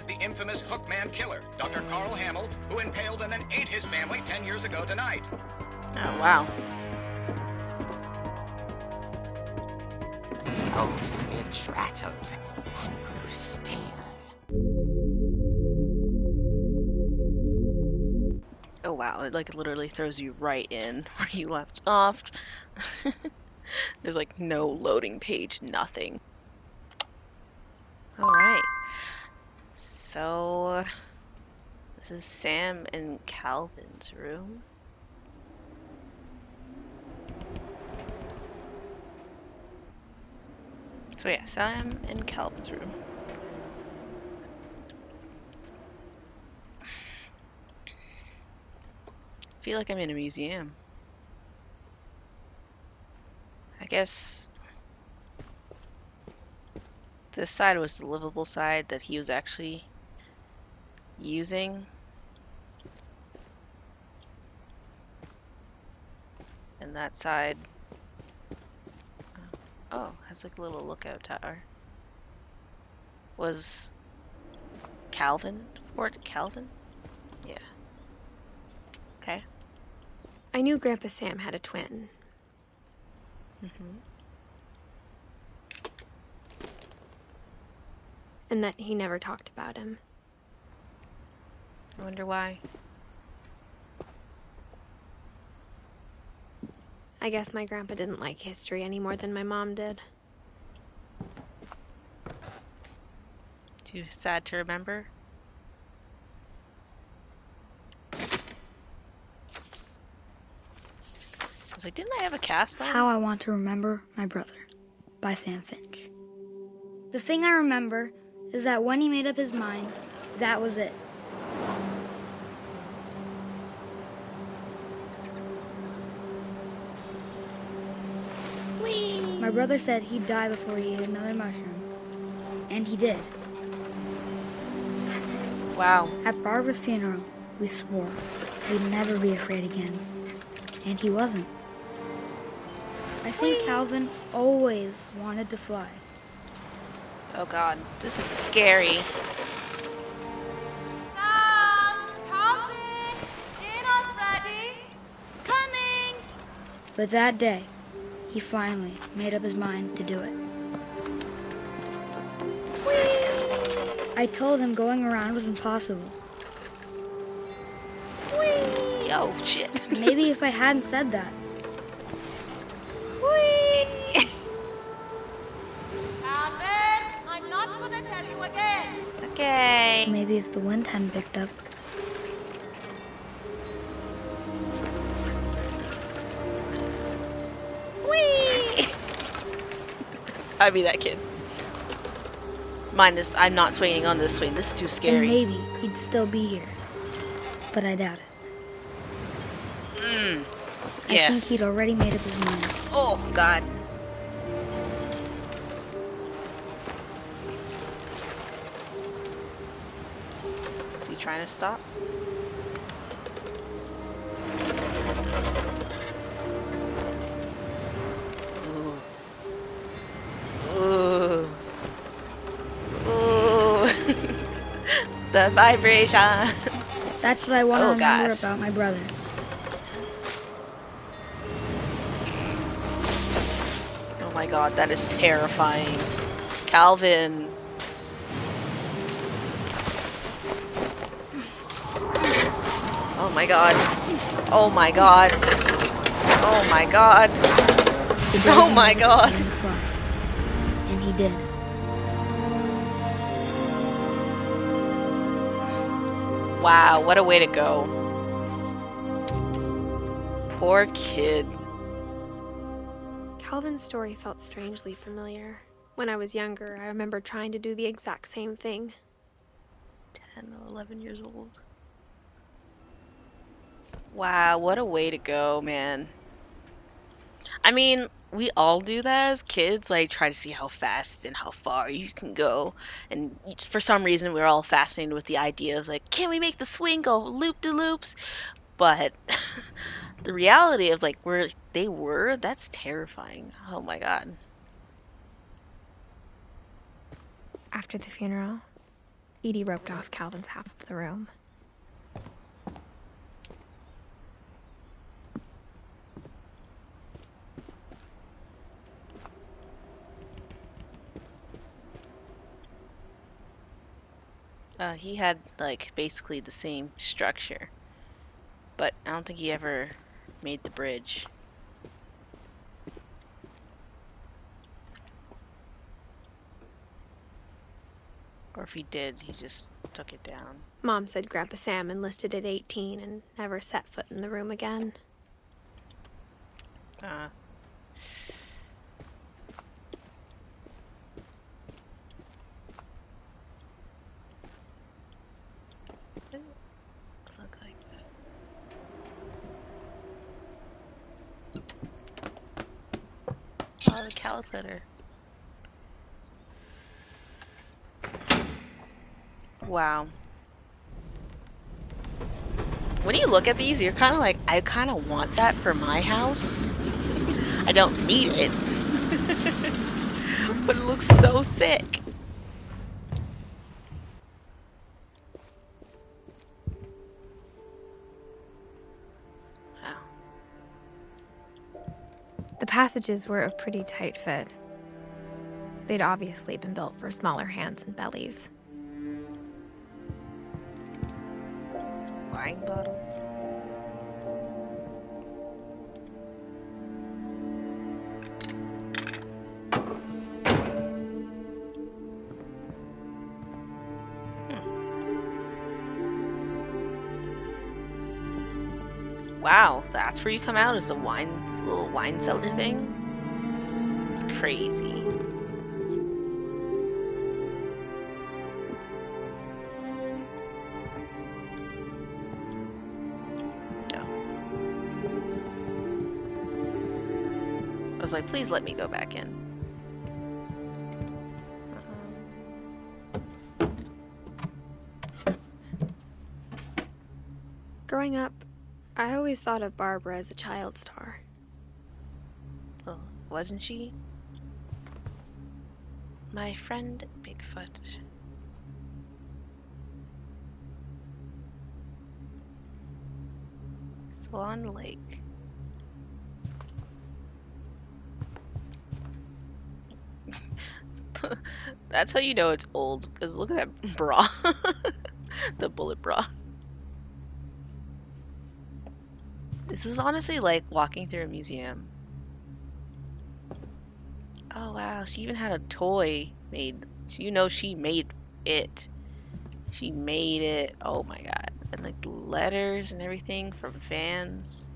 is the infamous Hookman killer, Dr. Carl Hamill, who impaled and then ate his family 10 years ago tonight. Oh, wow. The old fridge rattled and grew still. Oh, wow. It, like, literally throws you right in where you left off. There's, like, no loading page, nothing. Alright. So, this is Sam and Calvin's room. So yeah, Sam and Calvin's room. I feel like I'm in a museum. I guess this side was the livable side that he was actually using. And that side, oh, has like a little lookout tower. Was Calvin? Fort Calvin? Yeah. Okay. I knew Grandpa Sam had a twin. And that he never talked about him. I wonder why. I guess my grandpa didn't like history any more than my mom did. Too sad to remember? I was like, didn't I have a cast on? How I Want to Remember My Brother by Sam Finch. The thing I remember is that when he made up his mind, that was it. Whee! My brother said he'd die before he ate another mushroom. And he did. Wow. At Barbara's funeral, we swore we'd never be afraid again. And he wasn't. I think Calvin always wanted to fly. Oh god, this is scary. Sam! Calvin! Dinner's ready! Coming! But that day, he finally made up his mind to do it. I told him going around was impossible. Whee! Oh shit. Maybe if I hadn't said that. Whee! Calvin, I'm not gonna tell you again. Okay. Maybe if the wind hadn't picked up. Whee! I'd be that kid. Mind this, I'm not swinging on this swing. This is too And scary. maybe he'd still be here. But I doubt it. I Yes. think he'd already made up his mind. Oh god. Is he trying to stop? Ooh. Ooh. Ooh. The vibration. That's what I want to Oh, remember gosh. about my brother. Oh my god, that is terrifying. Calvin. Oh my god. Oh my god. Oh my god. The day Oh he my made up God. his mind to fly. And he did. Wow, what a way to go. Poor kid. Calvin's story felt strangely familiar. When I was younger, I remember trying to do the exact same thing. 10 or 11 years old. Wow, what a way to go, man. I mean, we all do that as kids, like try to see how fast and how far you can go. And for some reason, we're all fascinated with the idea of like, can we make the swing go loop-de-loops? But the reality of like where they were, that's terrifying. Oh my god. After the funeral, Edie roped off Calvin's half of the room. He had, like, basically the same structure. But I don't think he ever made the bridge. Or if he did, he just took it down. Mom said Grandpa Sam enlisted at 18 and never set foot in the room again. Look like that. Oh, the caliper. Wow. When you look at these, you're kind of like, I kind of want that for my house. I don't need it. But it looks so sick. Wow. The passages were a pretty tight fit. They'd obviously been built for smaller hands and bellies. Wine bottles. Wow, that's where you come out, is the little wine cellar thing? It's crazy. I was like, please let me go back in. Growing up, I always thought of Barbara as a child star. Oh, wasn't she? My friend Bigfoot. Swan Lake. That's how you know it's old, because look at that bra. The bullet bra. This is honestly like walking through a museum. Oh wow, she even had a toy made. You know she made it. She made it. Oh my god. And like the letters and everything from fans.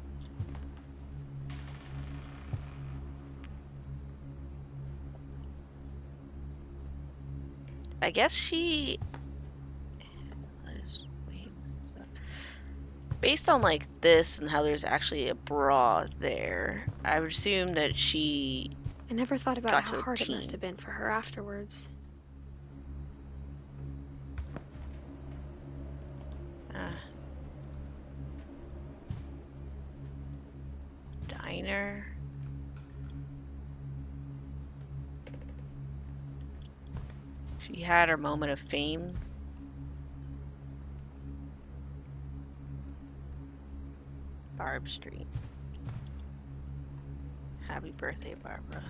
I guess she... waves and stuff. Based on like this and how there's actually a bra there, I would assume that she... I never thought about got to how a hard it teen. must have been for her afterwards. Diner. She had her moment of fame. Barb Street. Happy birthday, Barbara.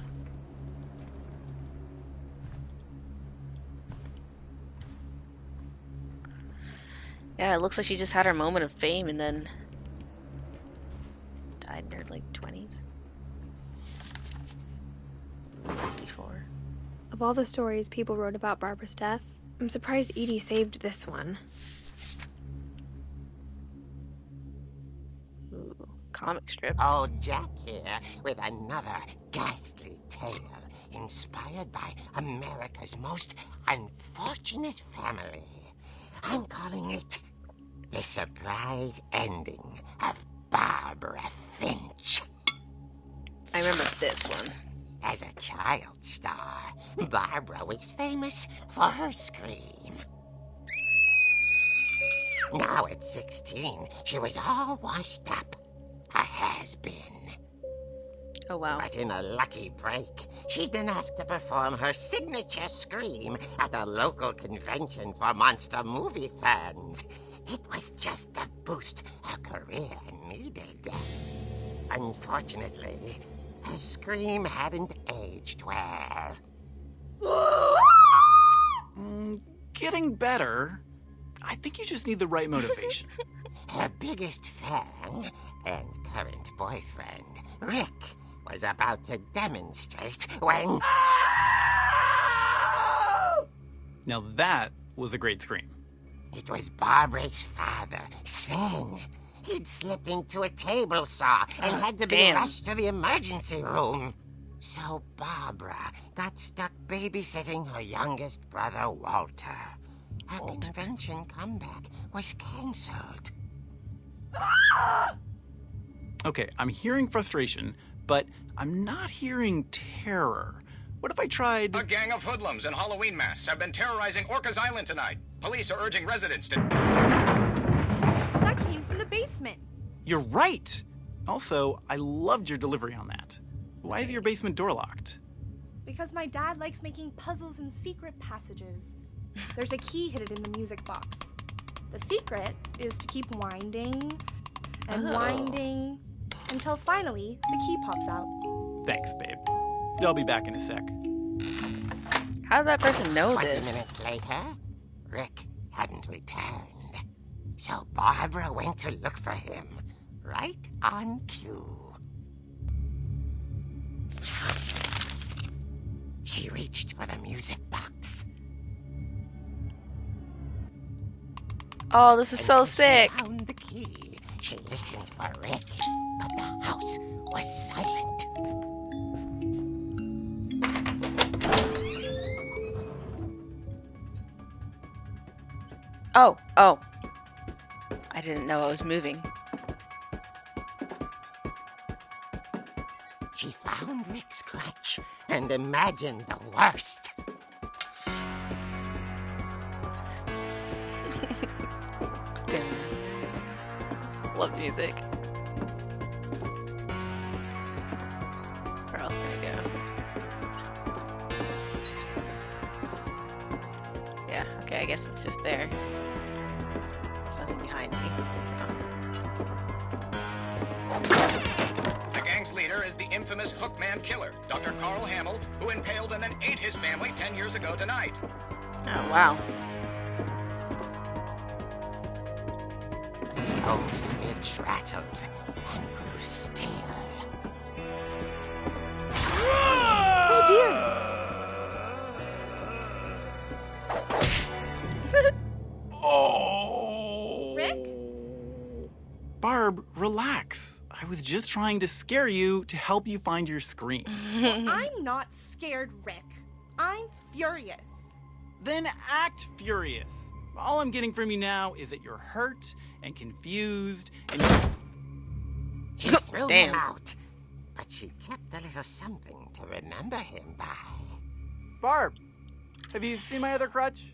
Yeah, it looks like she just had her moment of fame and then died in her like 20s. Before. Of all the stories people wrote about Barbara's death, I'm surprised Edie saved this one. Ooh, comic strip. Old Jack here with another ghastly tale inspired by America's most unfortunate family. I'm calling it The Surprise Ending of Barbara Finch. I remember this one. As a child star, Barbara was famous for her scream. Now at 16, she was all washed up. A has-been. Oh, wow. But in a lucky break, she'd been asked to perform her signature scream at a local convention for monster movie fans. It was just the boost her career needed. Unfortunately, her scream hadn't aged well. Getting better. I think you just need the right motivation. Her biggest fan and current boyfriend, Rick, was about to demonstrate when... Now that was a great scream. It was Barbara's father, Sven. He'd slipped into a table saw and had to be damn. rushed to the emergency room. So Barbara got stuck babysitting her youngest brother, Walter. Her convention comeback was cancelled. Okay, I'm hearing frustration, but I'm not hearing terror. What if I tried... A gang of hoodlums in Halloween masks have been terrorizing Orcas Island tonight. Police are urging residents to... That came from the basement. You're right! Also, I loved your delivery on that. Why is your basement door locked? Because my dad likes making puzzles and secret passages. There's a key hidden in the music box. The secret is to keep winding and winding until finally the key pops out. Thanks, babe. I'll be back in a sec. How did that person know 20 this? minutes later, Rick hadn't returned. So Barbara went to look for him, right on cue. She reached for the music box. Oh, this is so As she sick. found the key. She listened for Rick, but the house was silent. Oh. I didn't know I was moving. She found Rick's crutch and imagined the worst. Damn. Loved music. Where else can I go? Yeah, okay, I guess it's just there. There's nothing behind me. So. The gang's leader is the infamous Hookman killer, Dr. Carl Hamill, who impaled and then ate his family 10 years ago tonight. Oh, wow. The old fridge rattled and grew still. Oh dear! Oh! Rick? Barb, relax. I was just trying to scare you to help you find your scream. I'm not scared, Rick. I'm furious. Then act furious. All I'm getting from you now is that you're hurt and confused and She threw Damn. him out, but she kept a little something to remember him by. Barb, have you seen my other crutch?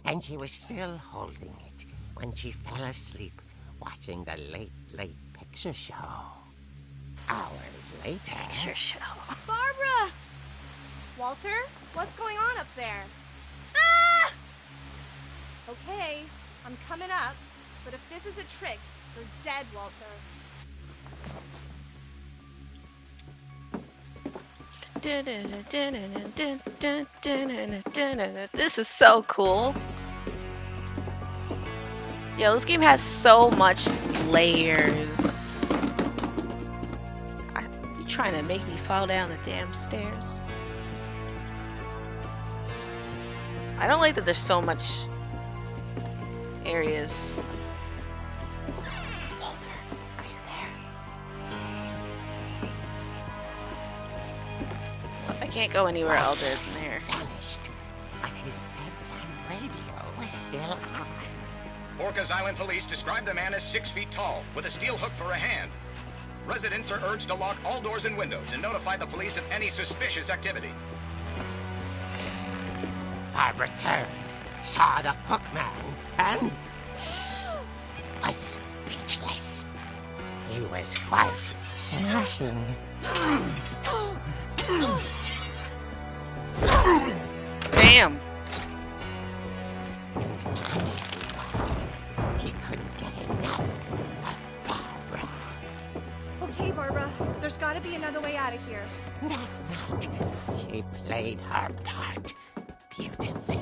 And she was still holding it when she fell asleep watching the late picture show. Hours later... Picture show. Barbara! Walter, what's going on up there? Ah! Okay, I'm coming up, but if this is a trick, you're dead, Walter. This is so cool. Yo, this game has so much layers. You trying to make me fall down the damn stairs? I don't like that there's so much areas. Walter, are you there? I can't go anywhere other than there. Vanished, but his bedside radio was still on. Orcas Island police describe the man as 6 feet tall, with a steel hook for a hand. Residents are urged to lock all doors and windows and notify the police of any suspicious activity. Barbara turned, saw the hook man, and was speechless. He was quite smashing. Damn. He couldn't get enough of Barbara. Okay, Barbara, there's gotta be another way out of here. That night, she played her part beautifully.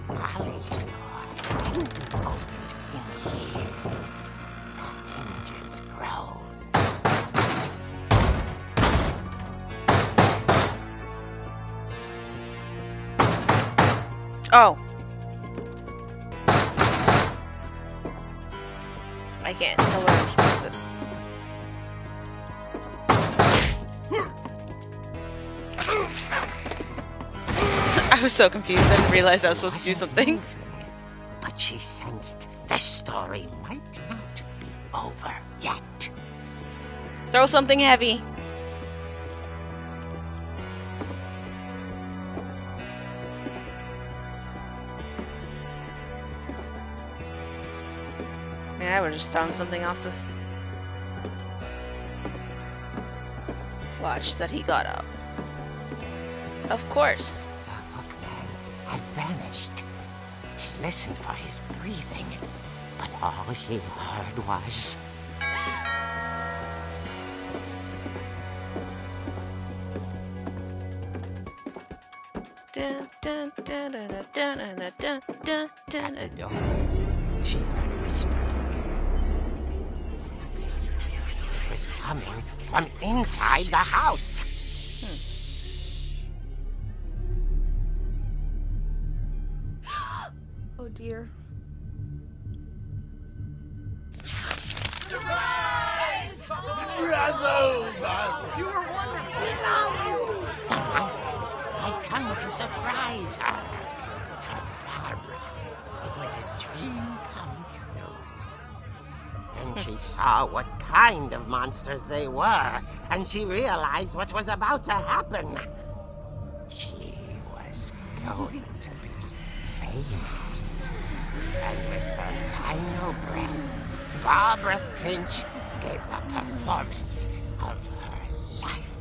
Molly's door hadn't been opened in years. The hinges groaned. Oh. I can't tell what I'm supposed to. I was so confused. I didn't realize I was supposed to do something. But she sensed the story might not be over yet. Throw something heavy. Man, I would have just thrown something off the... Watch that he got up. Of course. The hookman had vanished. She listened for his breathing, but all she heard was... Dun, dun, dun, dun, dun, dun, dun, dun, dun, At the dun. door, she heard whispering. It was coming from inside the house. Oh dear. The monsters had come to surprise her. For Barbara, it was a dream come true. Then she saw what kind of monsters they were, and she realized what was about to happen. She was going to be famous. And with her final breath, Barbara Finch gave the performance of her life.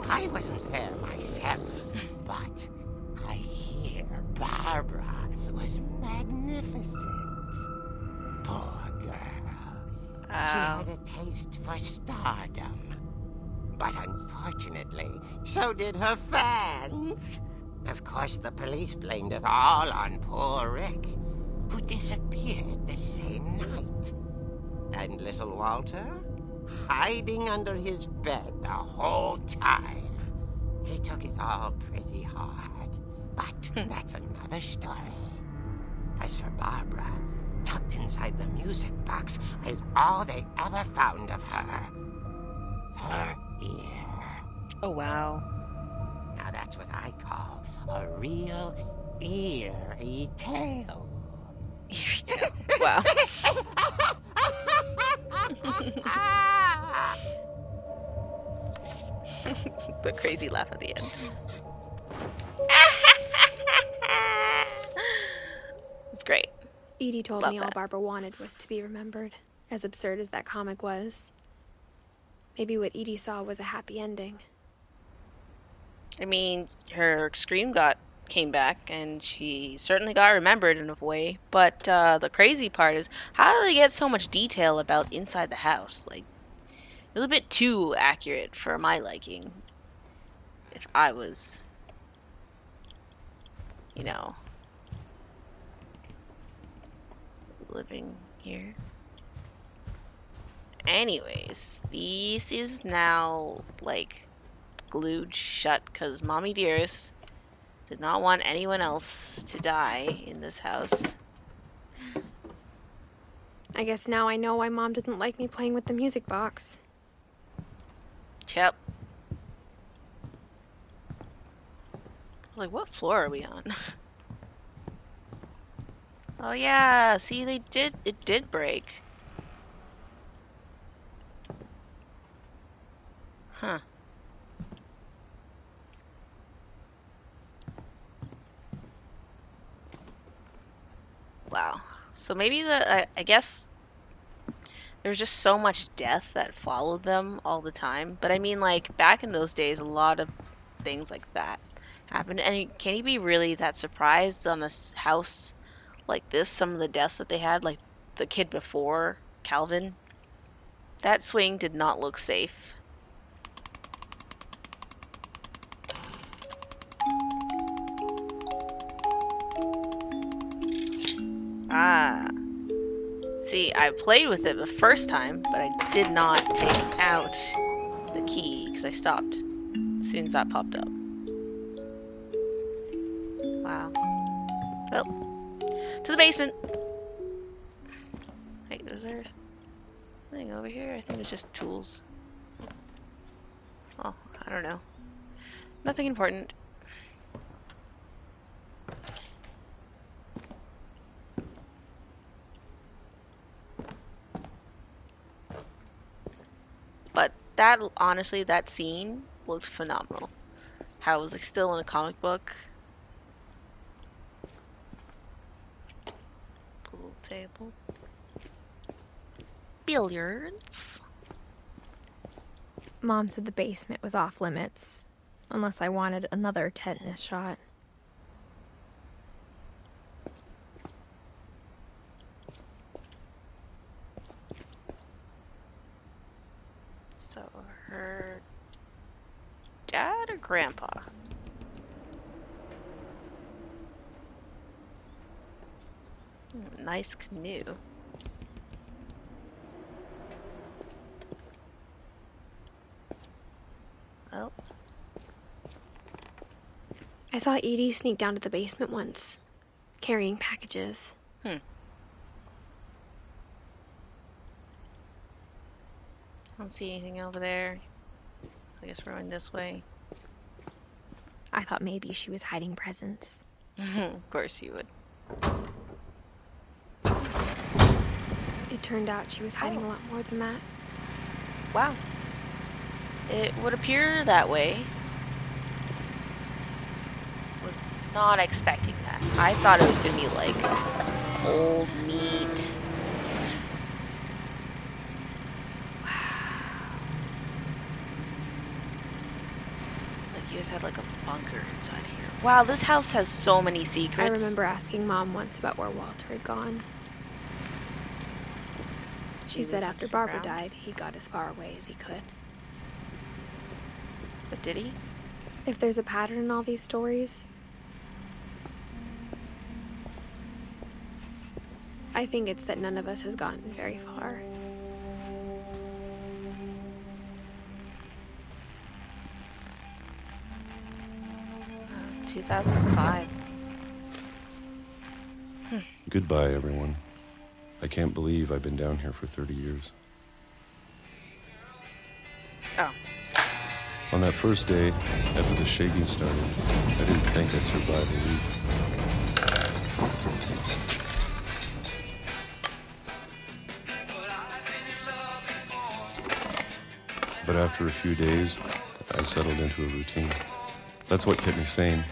I wasn't there myself, but I hear Barbara was magnificent. Poor girl. She had a taste for stardom. But unfortunately, so did her fans. Of course, the police blamed it all on poor Rick, who disappeared the same night. And little Walter? Hiding under his bed the whole time. He took it all pretty hard, but that's another story. As for Barbara, tucked inside the music box is all they ever found of her. Her ear. Oh, wow. Now that's what I call a real eerie tale. Eerie tale. Wow. The crazy laugh at the end. It's great. Edie told Love me all that. Barbara wanted was to be remembered, as absurd as that comic was. Maybe what Edie saw was a happy ending. I mean, her scream came back, and she certainly got remembered in a way. But the crazy part is, how do they get so much detail about inside the house? Like, it was a bit too accurate for my liking. If I was, you know, living here. Anyways, this is now, like, glued shut because Mommy Dearest did not want anyone else to die in this house. I guess now I know why Mom didn't like me playing with the music box. Yep. Like, what floor are we on? Oh yeah, see, it did break. Huh. Wow. So maybe I guess there's just so much death that followed them all the time. But I mean, like, back in those days, a lot of things like that happened. And can you be really that surprised on a house like this? Some of the deaths that they had, like the kid before, Calvin, that swing did not look safe. Ah. See, I played with it the first time, but I did not take out the key because I stopped as soon as that popped up. Wow. Well, to the basement. Wait, was there anything over here? I think it was just tools. Oh, I don't know. Nothing important. But that, honestly, that scene looked phenomenal. How it was like still in a comic book. Pool table. Billiards. Mom said the basement was off limits, unless I wanted another tetanus shot. So her dad or grandpa? Nice canoe. Well, I saw Edie sneak down to the basement once, carrying packages. I don't see anything over there. I guess we're going this way. I thought maybe she was hiding presents. Of course you would. It turned out she was hiding a lot more than that. Wow. It would appear that way. Was not expecting that. I thought it was going to be like old meat. Like you guys had like a bunker inside here. Wow, this house has so many secrets. I remember asking Mom once about where Walter had gone. She said after Barbara died, he got as far away as he could. But did he? If there's a pattern in all these stories, I think it's that none of us has gotten very far. 2005. Goodbye, everyone. I can't believe I've been down here for 30 years. Oh. On that first day, after the shaking started, I didn't think I'd survive a week. But after a few days, I settled into a routine. That's what kept me sane.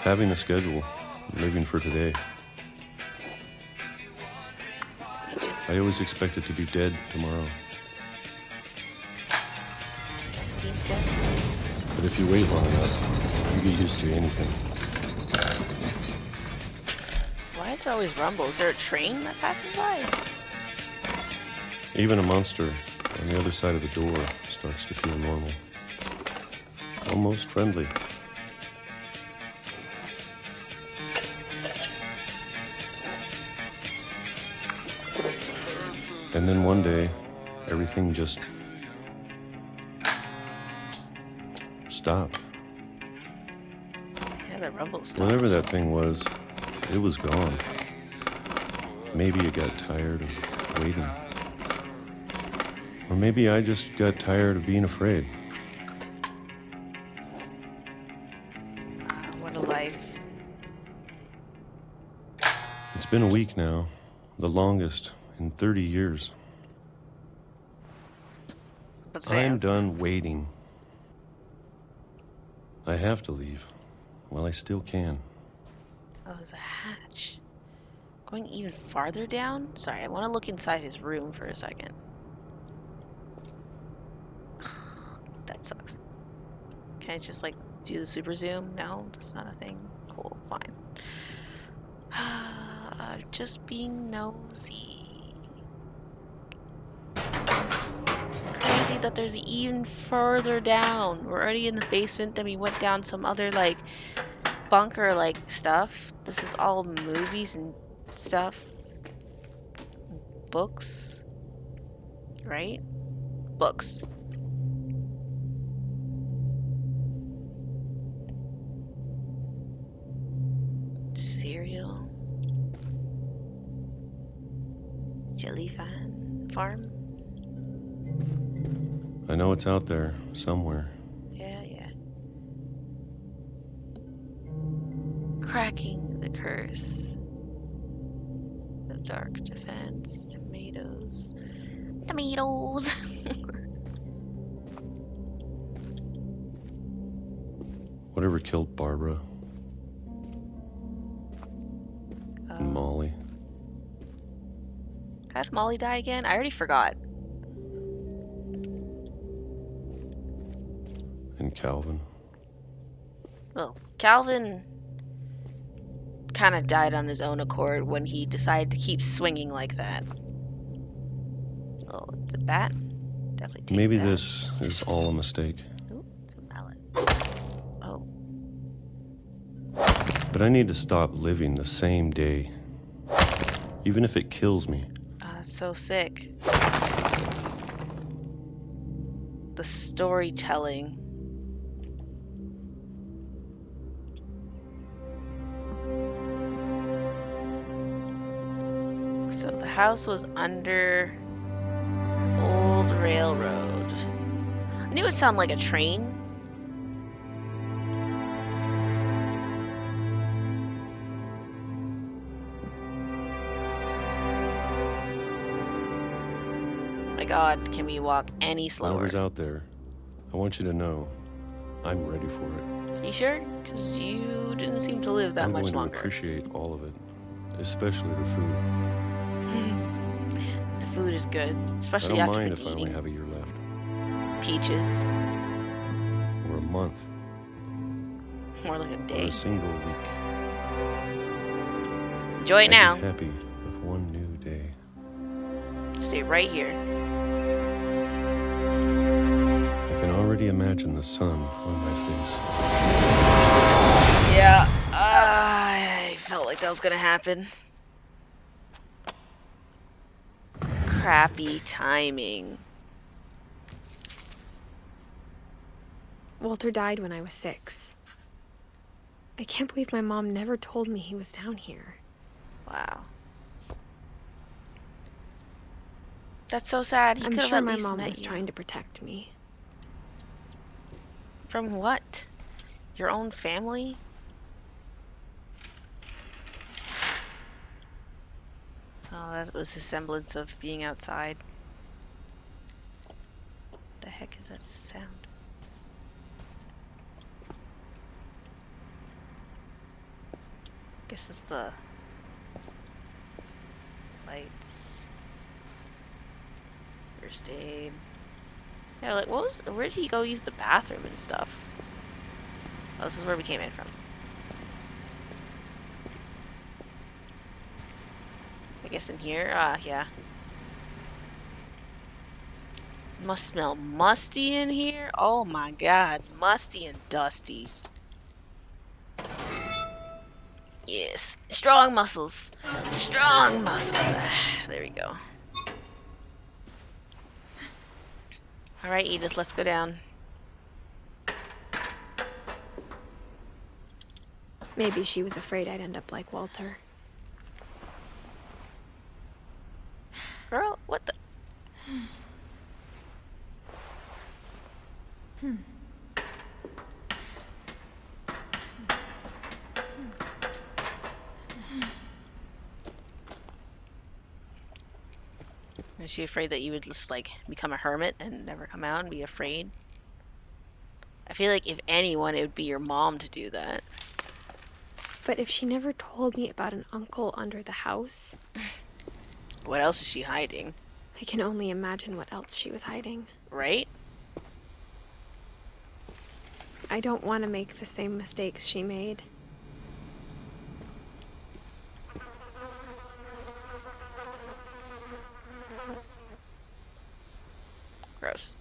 Having a schedule, living for today. I always expected to be dead tomorrow. But if you wait long enough, you get used to anything. Why is it always rumble? Is there a train that passes by? Even a monster on the other side of the door starts to feel normal. Almost friendly. And then one day, everything just stopped. Yeah, the rumble stopped. Whatever that thing was, it was gone. Maybe it got tired of waiting. Or maybe I just got tired of being afraid. What a life. It's been a week now, the longest in 30 years. But Sam, I'm done waiting. I have to leave. while I still can. Oh, there's a hatch. Going even farther down? Sorry, I want to look inside his room for a second. That sucks. Can I just, like, do the super zoom? No, that's not a thing. Cool, fine. Just being nosy. It's crazy that there's even further down. We're already in the basement, then we went down some other, like, bunker, like, stuff. This is all movies and stuff. Books. Right? Books. Cereal. Jelly farm. I know it's out there, somewhere. Yeah. Cracking the curse. The dark defense. Tomatoes. Whatever killed Barbara. And Molly. How did Molly die again? I already forgot. And Calvin. Well, Calvin kind of died on his own accord when he decided to keep swinging like that. Oh, it's a bat. Definitely take Maybe that. this is all a mistake. Ooh, it's a mallet. Oh. But I need to stop living the same day. Even if it kills me. So sick. The storytelling. So the house was under old railroad. I knew it sounded like a train. My God, can we walk any slower? Whatever's out there, I want you to know I'm ready for it. You sure? Because you didn't seem to live that I'm much going longer. to appreciate all of it, especially the food. The food is good, I especially don't after mind if I only eating have a year left. peaches. Or a month. More like a Or day. a single week. Enjoy it I'd now. be happy with one new day. Stay right here. I can already imagine the sun on my face. Yeah, I felt like that was gonna happen. Crappy timing. Walter died when I was 6. I can't believe my mom never told me he was down here. Wow. That's so sad. He I'm could have sure at my least mom met was you. trying to protect me. From what? Your own family? Oh, that was his semblance of being outside. The heck is that sound? Guess it's the lights. First aid. Yeah, like where did he go use the bathroom and stuff? Oh, this is where we came in from. I guess in here? Yeah. Must smell musty in here. Oh my God, musty and dusty. Yes, strong muscles. Strong muscles. There we go. All right, Edith, let's go down. Maybe she was afraid I'd end up like Walter. Girl, what the? Is she afraid that you would just, like, become a hermit and never come out and be afraid? I feel like if anyone, it would be your mom to do that. But if she never told me about an uncle under the house, What else is she hiding? I can only imagine what else she was hiding. Right? I don't want to make the same mistakes she made. Gross.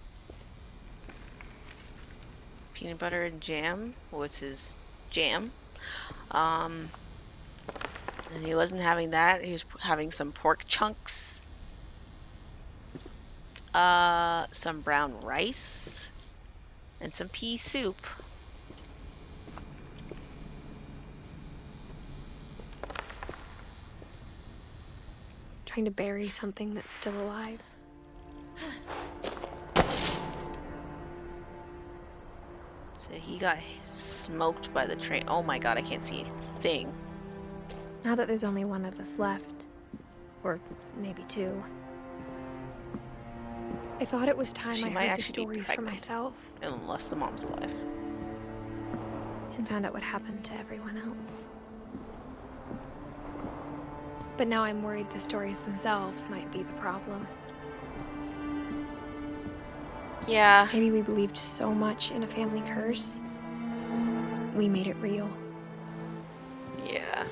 Peanut butter and jam. What's his jam? And he wasn't having that. He was having some pork chunks. Some brown rice. And some pea soup. Trying to bury something that's still alive. So he got smoked by the train. Oh my god, I can't see a thing. Now that there's only one of us left, or maybe two, I thought it was time She I might heard the actually be stories for pregnant. myself Unless the mom's alive. and found out what happened to everyone else. But now I'm worried the stories themselves might be the problem. Yeah. Maybe we believed so much in a family curse, we made it real. Yeah.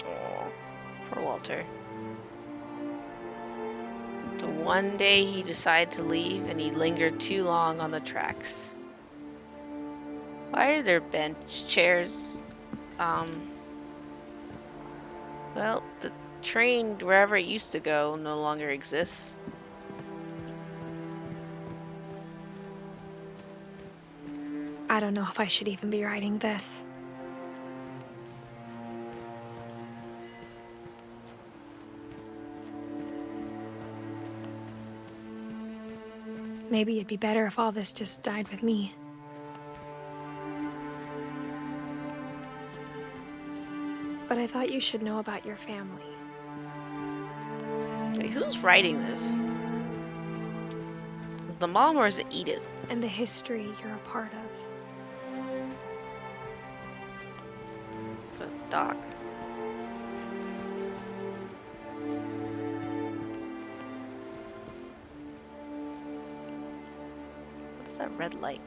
Oh, poor Walter. The one day he decided to leave and he lingered too long on the tracks. Why are there bench chairs? Well, the train, wherever it used to go, no longer exists. I don't know if I should even be writing this. Maybe it'd be better if all this just died with me. But I thought you should know about your family. Wait, who's writing this? Is it the mom or is it Edith? And the history you're a part of. It's a doc. What's that red light?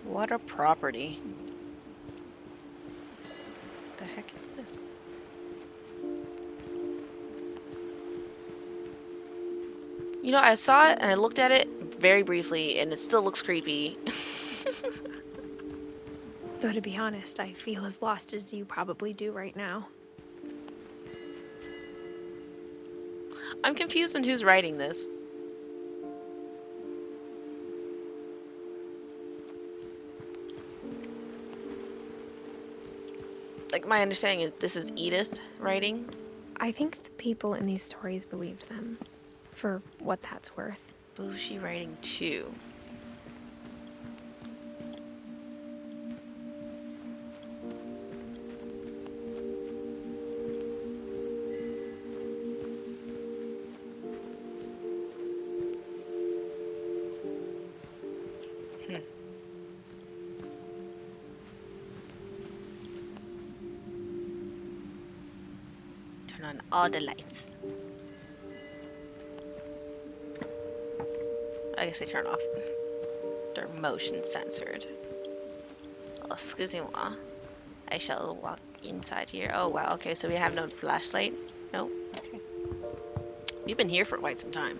What a property. What the heck is this? You know, I saw it and I looked at it very briefly and it still looks creepy. Though to be honest, I feel as lost as you probably do right now. I'm confused on who's writing this. Like, my understanding is this is Edith writing. I think the people in these stories believed them, for what that's worth. Who is she writing to? Turn on all the lights. I guess they turn off. They're motion censored. Oh, excusez-moi. I shall walk inside here. Oh wow, okay, so we have no flashlight? Nope. Okay. You've been here for quite some time.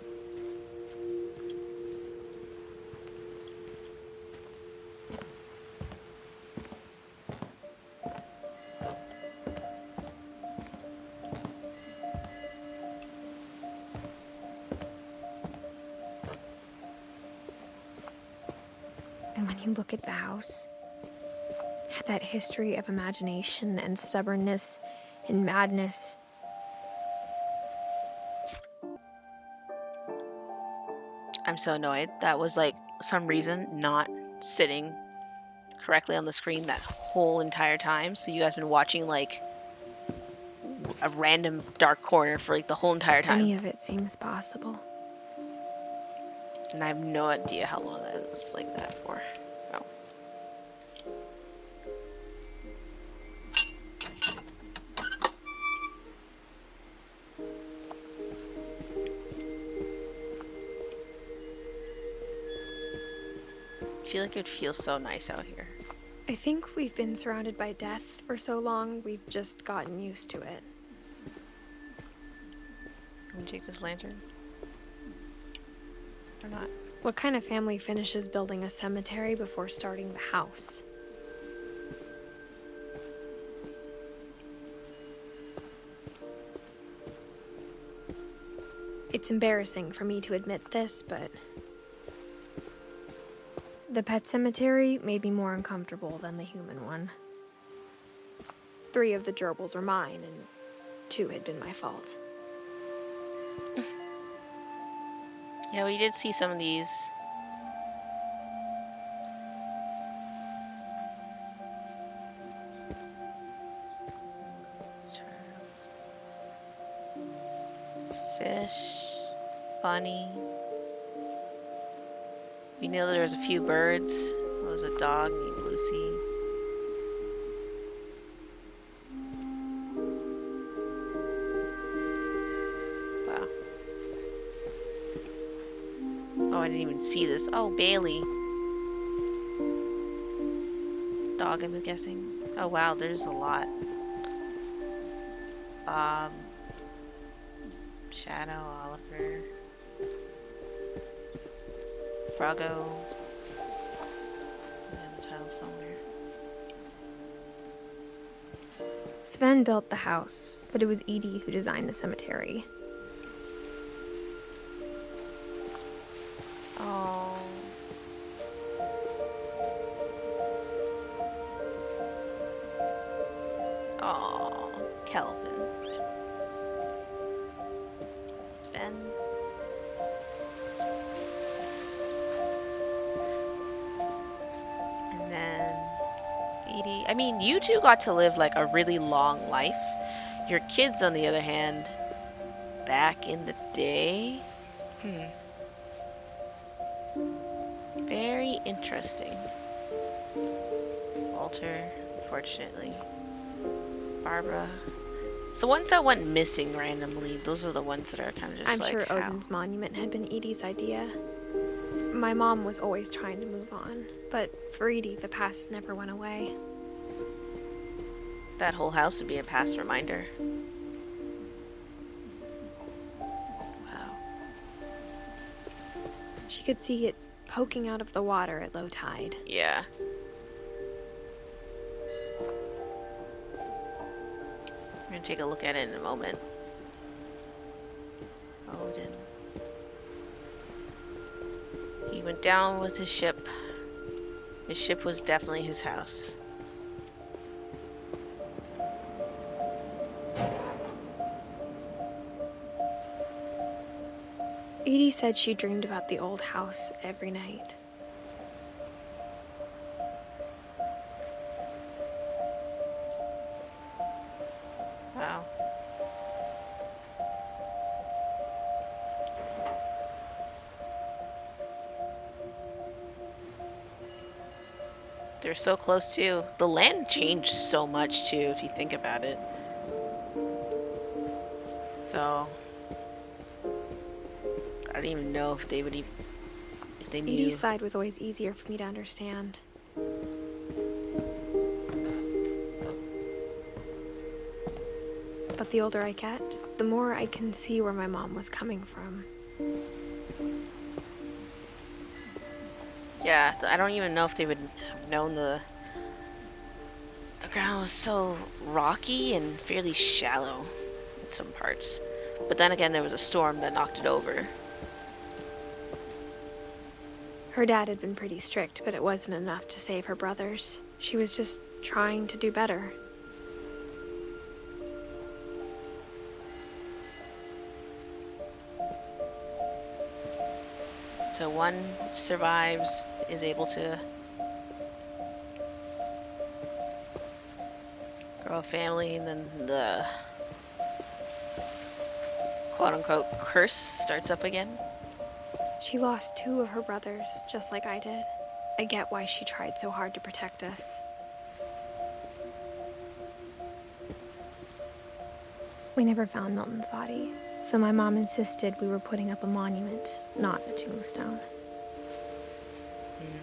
And when you look at the house, it had that history of imagination and stubbornness and madness. I'm so annoyed. That was like some reason not sitting correctly on the screen that whole entire time. So you guys been watching like a random dark corner for like the whole entire time. Any of it seems possible. And I have no idea how long that was like that for. Oh. I feel like it feels so nice out here. I think we've been surrounded by death for so long, we've just gotten used to it. Can we take this lantern? Or not? What kind of family finishes building a cemetery before starting the house? It's embarrassing for me to admit this, but the pet cemetery made me more uncomfortable than the human one. 3 of the gerbils are mine, and 2 had been my fault. Yeah, we did see some of these. Fish, bunny. We know there was a few birds. There was a dog named Lucy. Wow. Oh, I didn't even see this. Oh, Bailey. Dog, I'm guessing. Oh, wow, there's a lot. Shadow, Oliver. Froggo. The title somewhere. Sven built the house, but it was Edie who designed the cemetery. Oh. Oh, Kelvin. Sven. And then Edie. I mean, you two got to live like a really long life. Your kids, on the other hand, back in the day. Very interesting. Walter, unfortunately. Barbara. It's the ones that went missing randomly. Those are the ones that are kind of just I'm like, sure how? Odin's monument had been Edie's idea. My mom was always trying to move on, but for Edie, the past never went away. That whole house would be a past reminder. Wow. She could see it poking out of the water at low tide. Yeah. We're gonna take a look at it in a moment. Odin. He went down with his ship. His ship was definitely his house. Edie said she dreamed about the old house every night. Wow. They're so close too. The land changed so much too, if you think about it. So I don't even know if they would even, if they knew. Edie's side was always easier for me to understand. But the older I get, the more I can see where my mom was coming from. Yeah, I don't even know if they would have known the ground was so rocky and fairly shallow in some parts. But then again, there was a storm that knocked it over. Her dad had been pretty strict, but it wasn't enough to save her brothers. She was just trying to do better. So one survives, is able to grow a family, and then the quote-unquote curse starts up again. She lost 2 of her brothers, just like I did. I get why she tried so hard to protect us. We never found Milton's body, so my mom insisted we were putting up a monument, not a tombstone. Mm.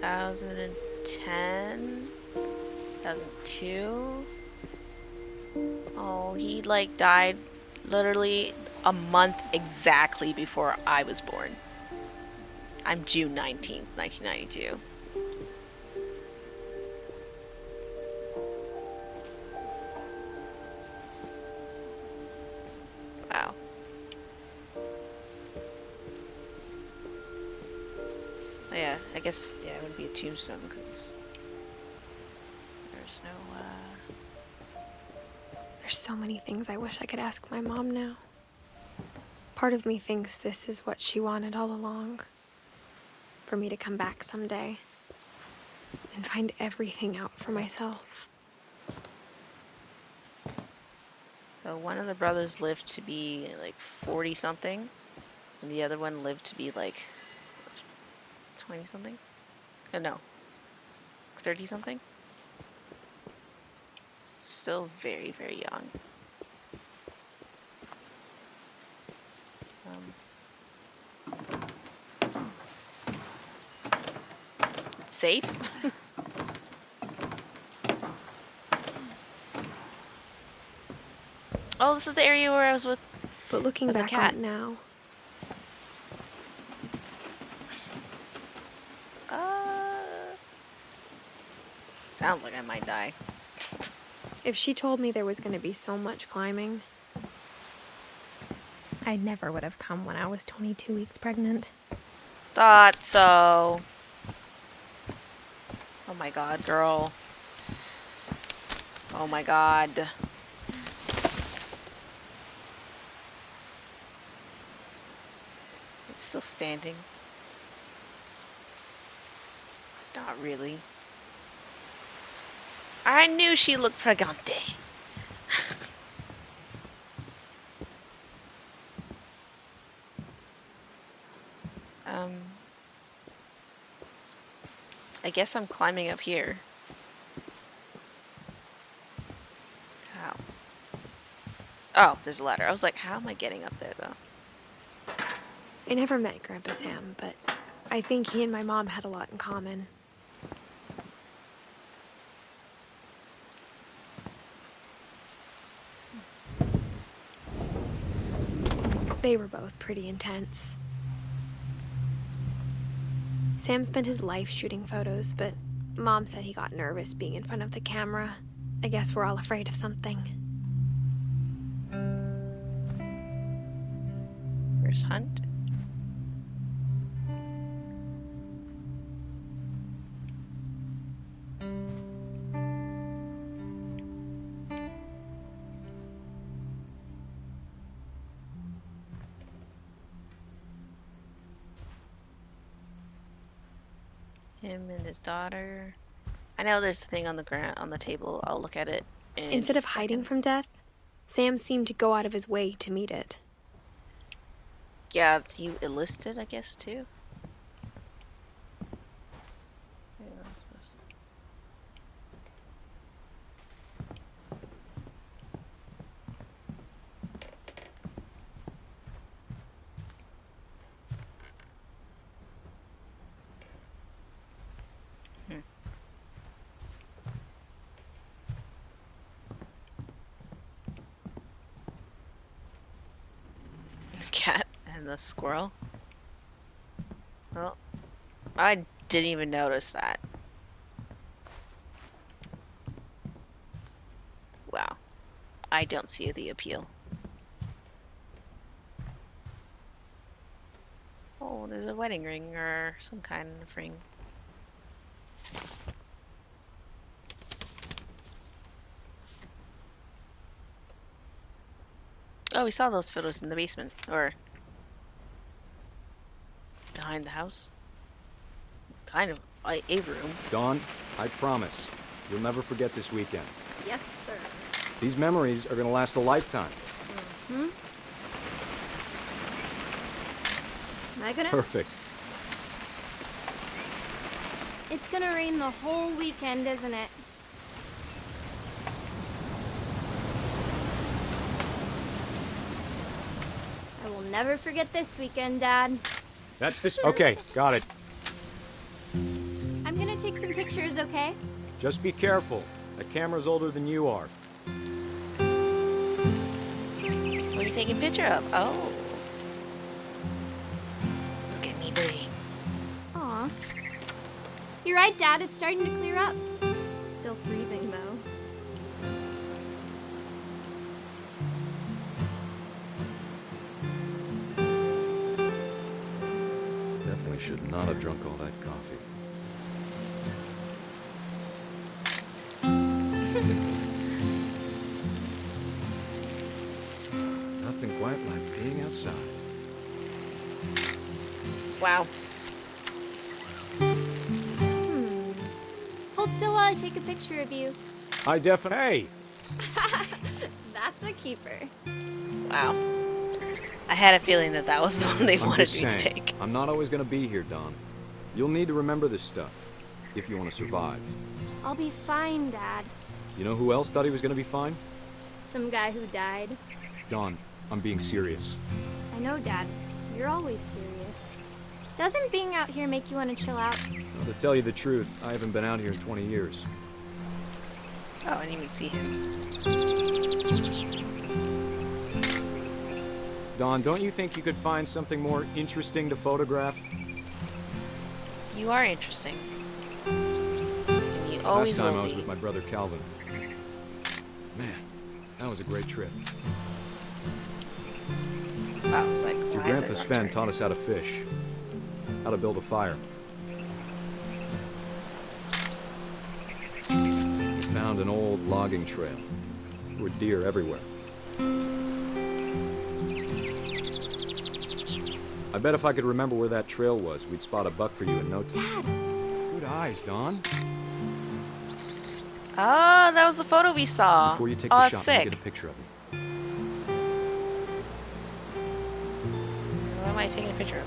2010, 2002. Oh, he like died literally a month exactly before I was born. I'm June 19th, 1992. Wow. Oh, yeah, I guess, yeah, it would be a tombstone because there's no, There's so many things I wish I could ask my mom now. Part of me thinks this is what she wanted all along. For me to come back someday and find everything out for myself. So one of the brothers lived to be like 40 something, and the other one lived to be like 20 something? No, 30 something? Still very, very young. Safe? Oh, this is the area where I was with. But looking as a back cat. on it now, Sounds like I might die. if she told me there was going to be so much climbing, I never would have come when I was 22 weeks pregnant. Thought so. Oh my god, girl. Oh my god. It's still standing. Not really. I knew she looked pregante. I guess I'm climbing up here. How? Oh, there's a ladder. I was like, how am I getting up there, though? I never met Grandpa Sam, but I think he and my mom had a lot in common. They were both pretty intense. Sam spent his life shooting photos, but Mom said he got nervous being in front of the camera. I guess we're all afraid of something. Where's Hunt? Him and his daughter. I know there's a thing on the ground on the table. I'll look at it. Instead of hiding from death, Sam seemed to go out of his way to meet it. Yeah, he enlisted, I guess, too. Yeah, what's this? The cat and the squirrel. Well, I didn't even notice that. Wow. I don't see the appeal. Oh, there's a wedding ring or some kind of ring. Oh, we saw those photos in the basement, or behind the house. Behind him. a room. Dawn, I promise, you'll never forget this weekend. Yes, sir. These memories are gonna last a lifetime. Hmm? Am I gonna? Perfect. It's gonna rain the whole weekend, isn't it? I will never forget this weekend, Dad. That's this. Okay, got it. I'm gonna take some pictures, okay? Just be careful. That camera's older than you are. What are you taking a picture of? Oh. Look at me, buddy. Aw. You're right, Dad. It's starting to clear up. Still freezing, though. Definitely should not have drunk all that coffee. Nothing quite like being outside. Wow. Hold still while I take a picture of you. I definitely. Hey! That's a keeper. Wow. I had a feeling that that was the one they I'm wanted just me to saying, take. I'm not always gonna be here, Dawn. You'll need to remember this stuff if you want to survive. I'll be fine, Dad. You know who else thought he was gonna be fine? Some guy who died. Dawn, I'm being serious. I know, Dad. You're always serious. Doesn't being out here make you want to chill out? Well, to tell you the truth, I haven't been out here in 20 years. Oh, I didn't even see him. Dawn, don't you think you could find something more interesting to photograph? You are interesting. And you always Last time will I was be. with my brother Calvin. Man, that was a great trip. Wow, I was like, Your why is it grandpa's not Fen turning? taught us how to fish, how to build a fire. We found an old logging trail. There were deer everywhere. I bet if I could remember where that trail was, we'd spot a buck for you in no time. Dad! Good eyes, Dawn. Oh, that was the photo we saw. Before you take Oh, the that's shot, let me sick. get a picture of you. What am I taking a picture of?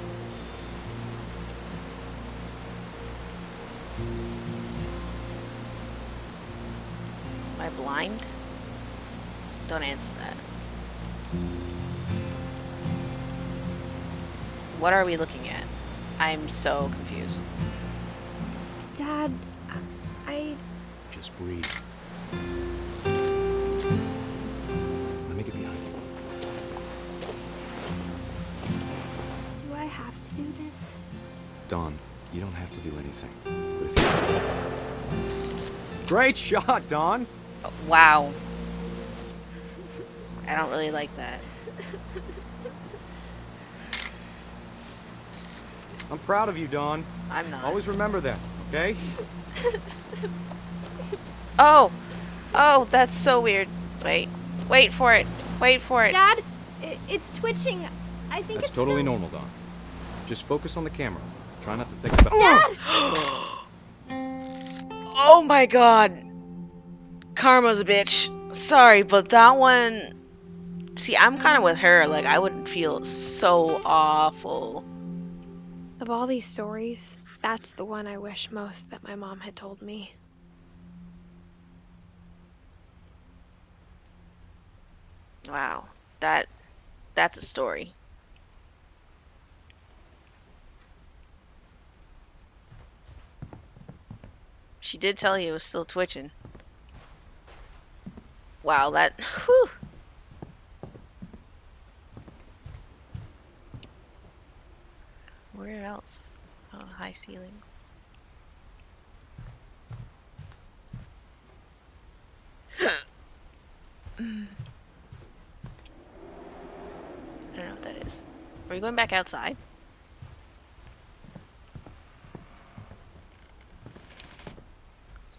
Am I blind? Don't answer that. What are we looking at? I'm so confused. Dad, I... Just breathe. Let me get behind you. Do I have to do this? Dawn, you don't have to do anything. But if you... Great shot, Dawn! Oh, wow. I don't really like that. I'm proud of you, Dawn. I'm not. Always remember that, okay? Oh! Oh, that's so weird. Wait. Wait for it. Wait for it. Dad, it's twitching. I think That's it's totally silly. normal, Dawn. Just focus on the camera. Try not to think about... Oh my god. Karma's a bitch. Sorry, but that one... See, I'm kind of with her. Like, I would feel so awful. Of all these stories, that's the one I wish most that my mom had told me. Wow. That's a story. She did tell you it was still twitching. Wow, that... Whew. Where else? Oh, high ceilings. I don't know what that is. Are we going back outside?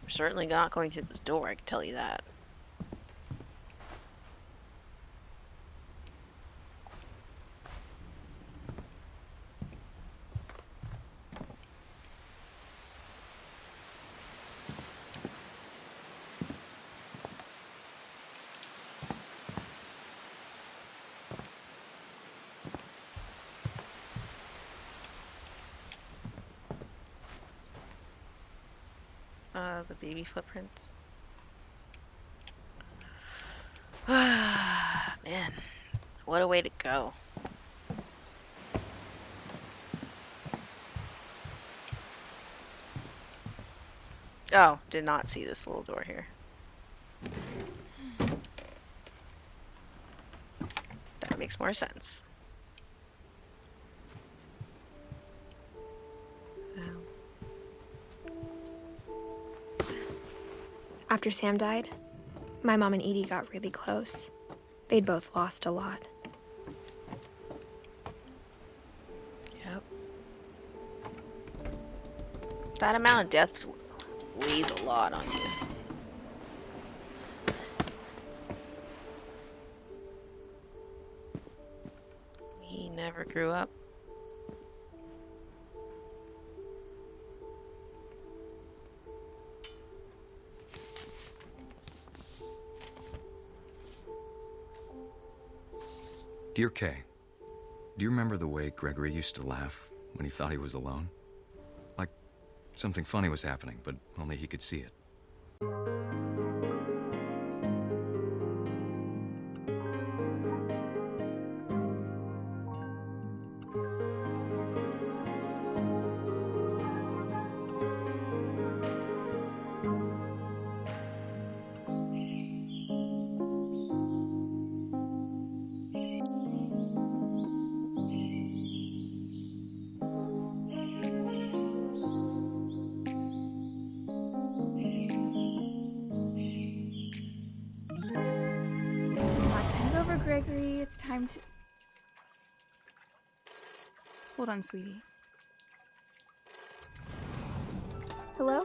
We're certainly not going through this door, I can tell you that. the baby footprints. Man, what a way to go. Oh, did not see this little door here. That makes more sense. After Sam died, my mom and Edie got really close. They'd both lost a lot. Yep. That amount of death weighs a lot on you. He never grew up. Dear Kay, do you remember the way Gregory used to laugh when he thought he was alone? Like something funny was happening, but only he could see it. Gregory, it's time to... Hold on, sweetie. Hello?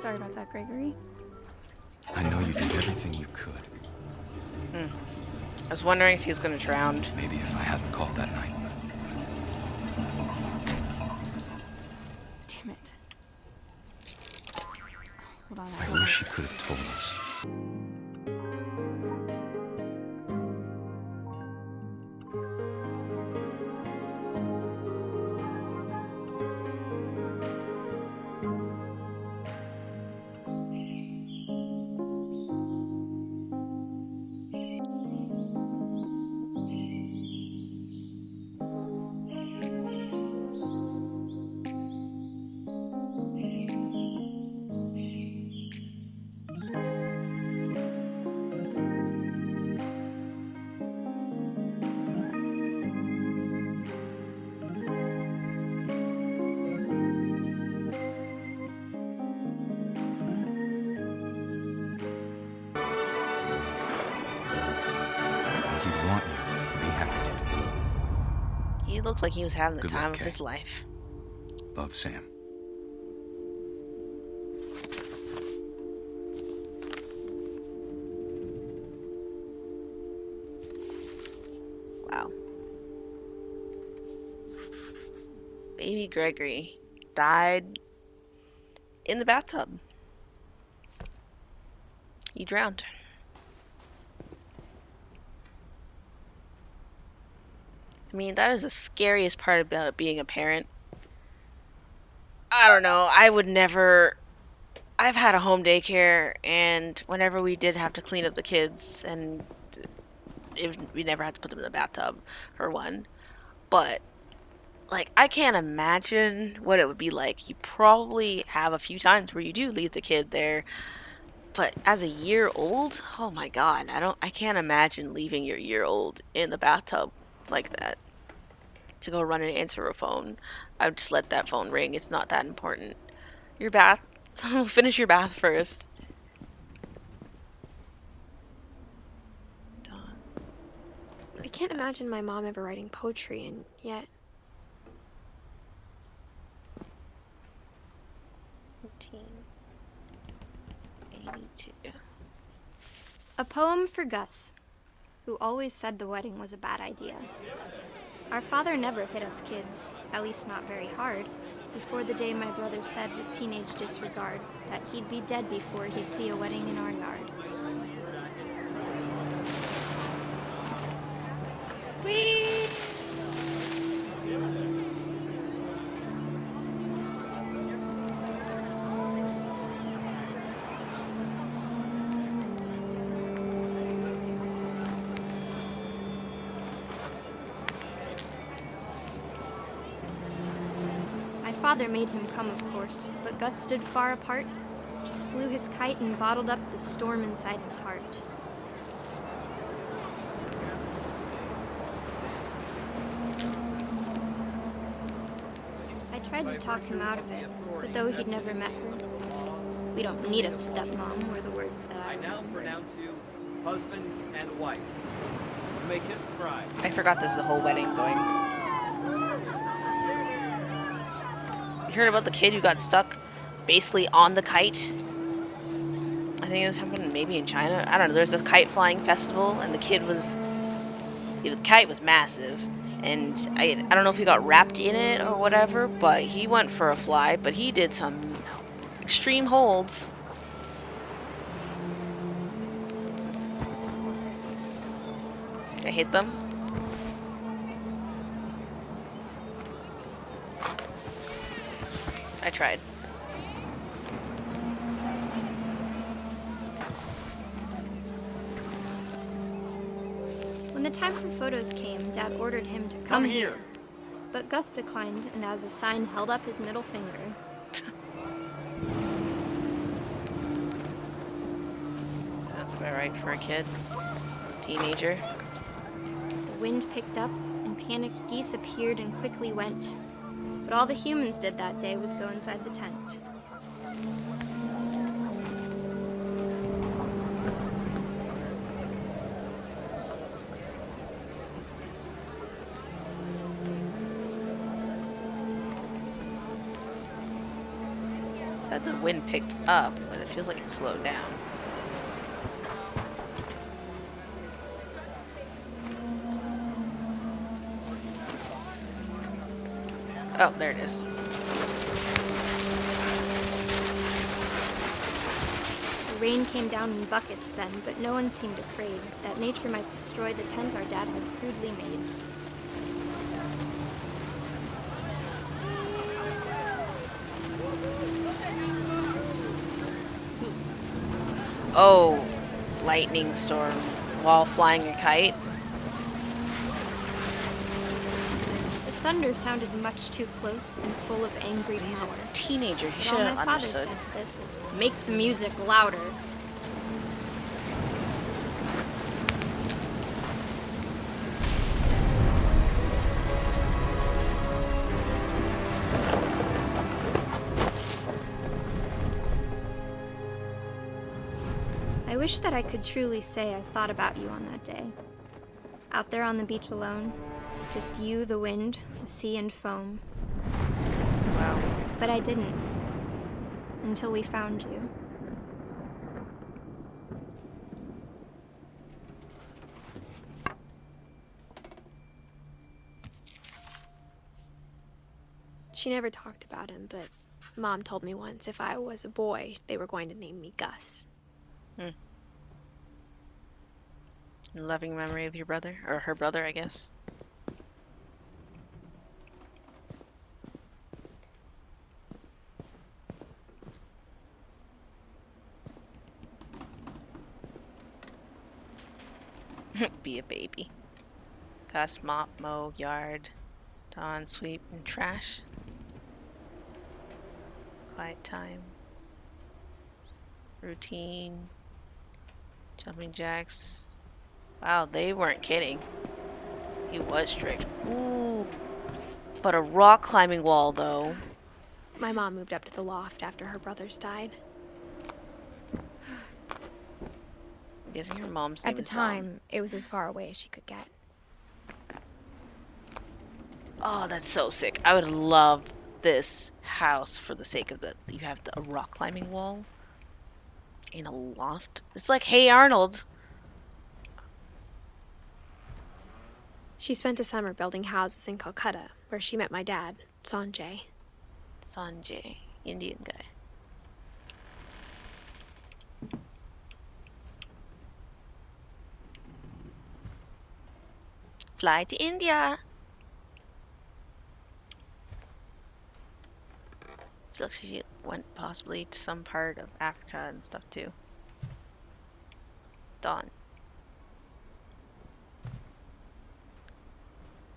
Sorry about that, Gregory. I know you did everything you could. I was wondering if he was going to drown. Maybe if I hadn't called that night. Damn it. Hold on. I wish you could have told us. He looked like he was having the Good time luck, of Kay. his life. Love, Sam. Wow. Baby Gregory died in the bathtub. He drowned. I mean, that is the scariest part about being a parent. I don't know. I would never. I've had a home daycare, and whenever we did have to clean up the kids, and we never had to put them in the bathtub, for one. But, like, I can't imagine what it would be like. You probably have a few times where you do leave the kid there. But as a year old, oh my god, I can't imagine leaving your year old in the bathtub like that to go run and answer a phone. I would just let that phone ring. It's not that important. Your bath, finish your bath first. I can't imagine my mom ever writing poetry, and yet 1982. A poem for Gus, who always said the wedding was a bad idea. Our father never hit us kids, at least not very hard, before the day my brother said with teenage disregard that he'd be dead before he'd see a wedding in our yard. Whee! My father made him come, of course, but Gus stood far apart, just flew his kite and bottled up the storm inside his heart. I tried to talk him out of it, but though he'd never met her, we don't need a stepmom, were the words that I now pronounce you husband and wife. You may kiss the bride. I forgot there's a whole wedding going. You heard about the kid who got stuck basically on the kite? I think this happened maybe in China. I don't know. There's a kite flying festival, and the kite was massive, and I don't know if he got wrapped in it or whatever, but he went for a fly, but he did some extreme holds. I hit them. I tried. When the time for photos came, Dad ordered him to come here. But Gus declined, and as a sign held up his middle finger. Sounds about right for a kid. Teenager. The wind picked up, and panicked geese appeared and quickly went. But all the humans did that day was go inside the tent. Said the wind picked up, but it feels like it slowed down. Oh, there it is. The rain came down in buckets then, but no one seemed afraid that nature might destroy the tent our dad had crudely made. Oh, lightning storm while flying a kite. The thunder sounded much too close and full of angry He's power. a teenager. He But should all have my father understood. said to this was, "Make the music louder." I wish that I could truly say I thought about you on that day. Out there on the beach alone, just you, the wind, the sea, and foam. Wow. But I didn't. Until we found you. She never talked about him, but Mom told me once if I was a boy, they were going to name me Gus. Loving memory of your brother, or her brother, I guess. Be a baby. Gus, mop, mow, yard. Dawn, sweep, and trash. Quiet time. Routine. Jumping jacks. Wow, they weren't kidding. He was strict. Ooh. But a rock climbing wall, though. My mom moved up to the loft after her brothers died. I'm guessing her mom's name At the is time, Dawn. it was as far away as she could get. Oh, that's so sick. I would love this house for the sake of you have a rock climbing wall in a loft. It's like, hey, Arnold. She spent a summer building houses in Calcutta, where she met my dad, Sanjay. Sanjay, Indian guy. Fly to India. So she went possibly to some part of Africa and stuff too. Dawn.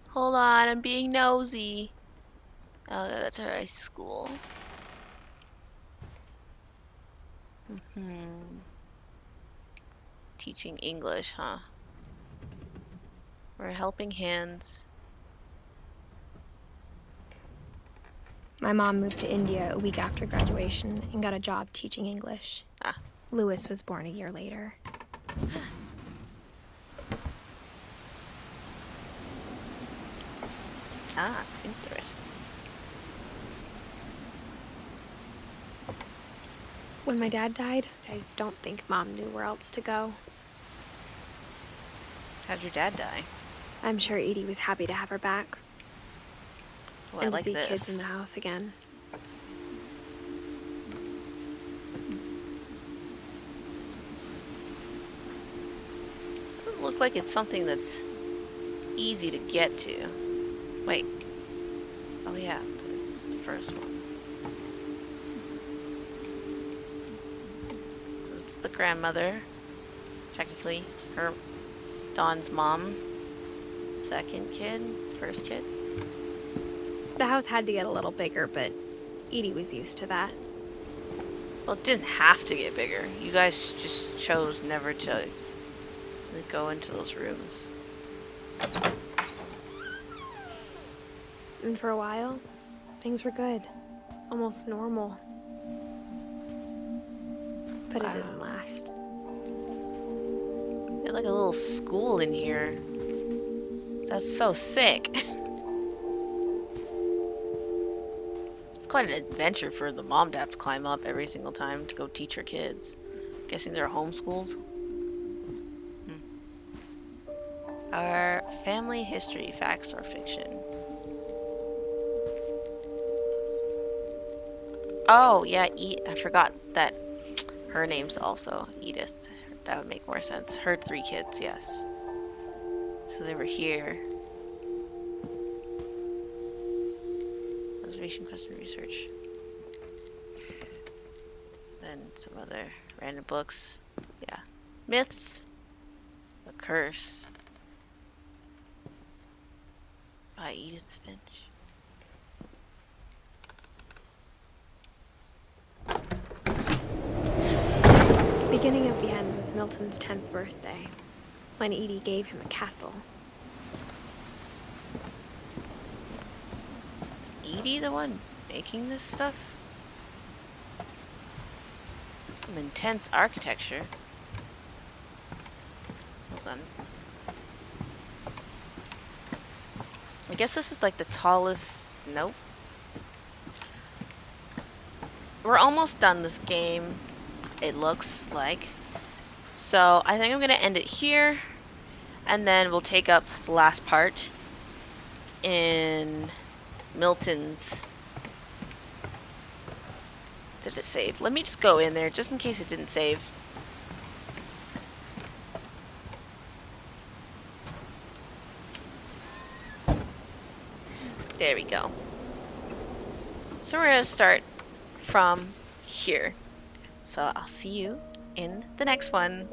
Hold on, I'm being nosy. Oh, that's her high school. Teaching English, huh? We're helping hands. My mom moved to India a week after graduation and got a job teaching English. Louis was born a year later. Interesting. When my dad died, I don't think Mom knew where else to go. How'd your dad die? I'm sure Edie was happy to have her back. Oh, and I to like see this. kids in the house again. Doesn't look like it's something that's easy to get to. Wait. Oh yeah, there's the first one. It's the grandmother. Technically, her Dawn's mom. Second kid, first kid. The house had to get a little bigger, but Edie was used to that. Well, it didn't have to get bigger. You guys just chose never to go into those rooms. And for a while, things were good. Almost normal. But it didn't last. You had like a little school in here. That's so sick. It's quite an adventure for the mom to have to climb up every single time to go teach her kids. Guessing they're homeschooled. Our family history, facts or fiction? Oh, yeah, I forgot that her name's also Edith. That would make more sense. Her 3 kids, yes. So they were here. Observation, question, research. Then some other random books. Yeah. Myths. The Curse. By Edith Finch. The beginning of the end was Milton's 10th birthday, when Edie gave him a castle. Is Edie the one making this stuff? Some intense architecture. Hold on. I guess this is like the tallest... Nope. We're almost done this game, it looks like. So I think I'm going to end it here. And then we'll take up the last part in Milton's Did it save? Let me just go in there just in case it didn't save. There we go. So we're gonna start from here. So I'll see you in the next one.